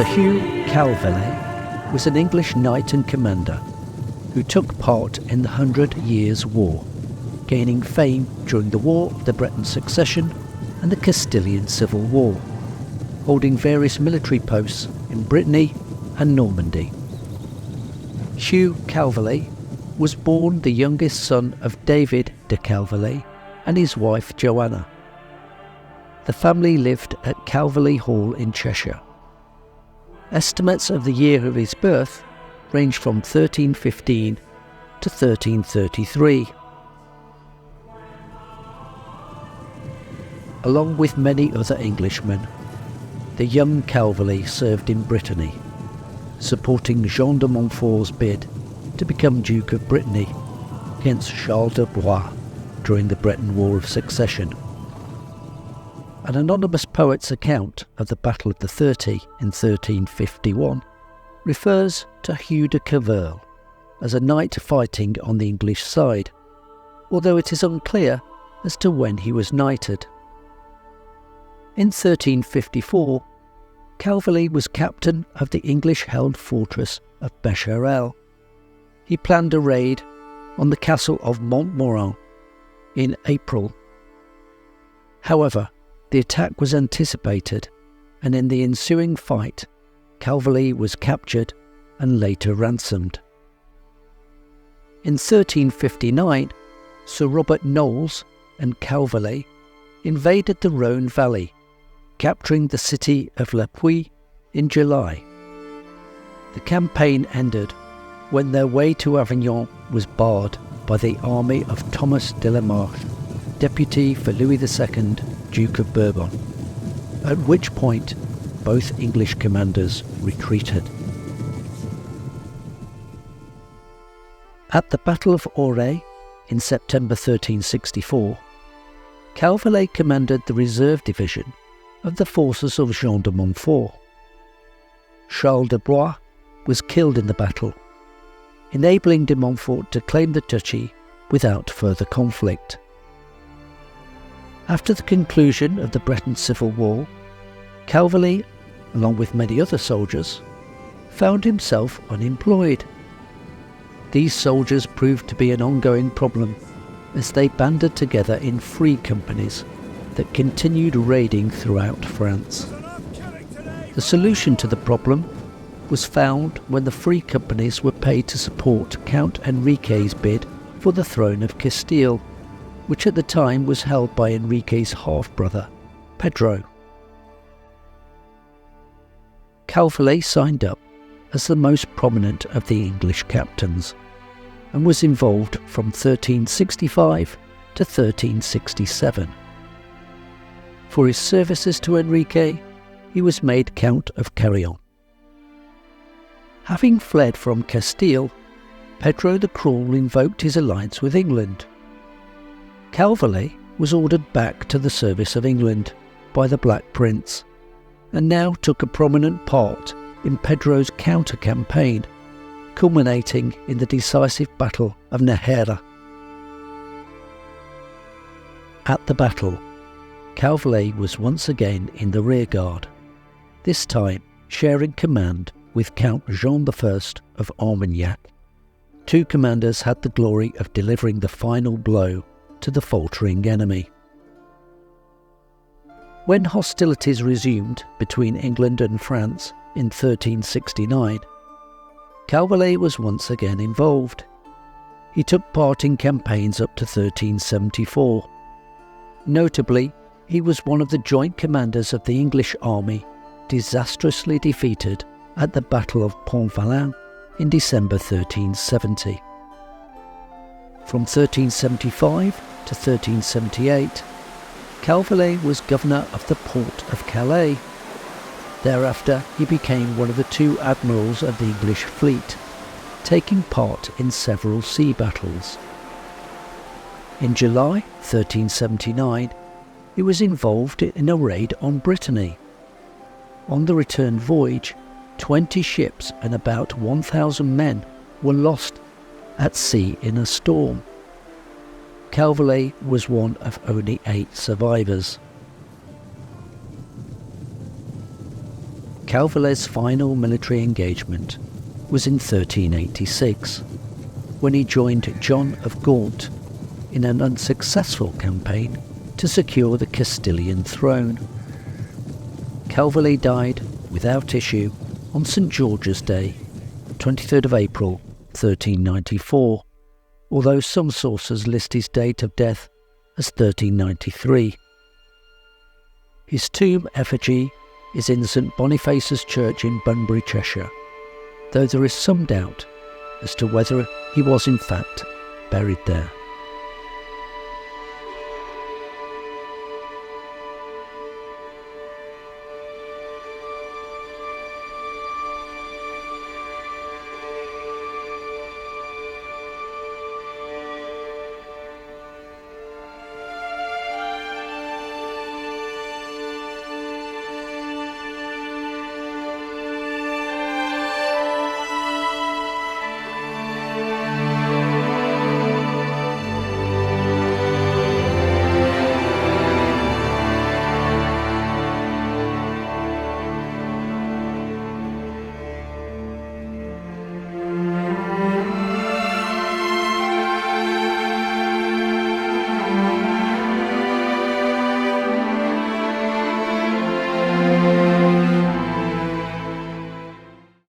Sir Hugh Calveley was an English knight and commander who took part in the 100 Years' War, gaining fame during the War of the Breton Succession and the Castilian Civil War, holding various military posts in Brittany and Normandy. Hugh Calveley was born the youngest son of David de Calveley and his wife Joanna. The family lived at Calveley Hall in Cheshire. Estimates of the year of his birth range from 1315 to 1333. Along with many other Englishmen, the young Calveley served in Brittany, supporting Jean de Montfort's bid to become Duke of Brittany against Charles de Blois during the Breton War of Succession. An anonymous poet's account of the Battle of the 30 in 1351 refers to Hugh de Calveley as a knight fighting on the English side, although it is unclear as to when he was knighted. In 1354, Calveley was captain of the English-held fortress of Becherel. He planned a raid on the castle of Montmorin in April. However, the attack was anticipated, and in the ensuing fight, Calveley was captured and later ransomed. In 1359, Sir Robert Knowles and Calveley invaded the Rhône Valley, capturing the city of Le Puy in July. The campaign ended when their way to Avignon was barred by the army of Thomas de la Marche, deputy for Louis II, Duke of Bourbon, at which point both English commanders retreated. At the Battle of Auray in September 1364, Calveley commanded the reserve division of the forces of Jean de Montfort. Charles de Blois was killed in the battle, enabling de Montfort to claim the duchy without further conflict. After the conclusion of the Breton Civil War, Calveley, along with many other soldiers, found himself unemployed. These soldiers proved to be an ongoing problem as they banded together in free companies that continued raiding throughout France. The solution to the problem was found when the free companies were paid to support Count Enrique's bid for the throne of Castile, which at the time was held by Enrique's half-brother, Pedro. Calveley signed up as the most prominent of the English captains and was involved from 1365 to 1367. For his services to Enrique, he was made Count of Carrion. Having fled from Castile, Pedro the Cruel invoked his alliance with England. Calveley was ordered back to the service of England by the Black Prince, and now took a prominent part in Pedro's counter-campaign, culminating in the decisive Battle of Nájera. At the battle, Calveley was once again in the rearguard, this time sharing command with Count Jean I of Armagnac. Two commanders had the glory of delivering the final blow to the faltering enemy. When hostilities resumed between England and France in 1369, Calveley was once again involved. He took part in campaigns up to 1374. Notably, he was one of the joint commanders of the English army disastrously defeated at the Battle of Pont-Valin in December 1370. From 1375 to 1378, Calveley was governor of the port of Calais. Thereafter, he became one of the two admirals of the English fleet, taking part in several sea battles. In July 1379, he was involved in a raid on Brittany. On the return voyage, 20 ships and about 1,000 men were lost at sea in a storm. Calveley was one of only 8 survivors. Calveley's final military engagement was in 1386, when he joined John of Gaunt in an unsuccessful campaign to secure the Castilian throne. Calveley died without issue on St George's Day, 23rd of April 1394, although some sources list his date of death as 1393. His tomb effigy is in St Boniface's Church in Bunbury, Cheshire, though there is some doubt as to whether he was in fact buried there.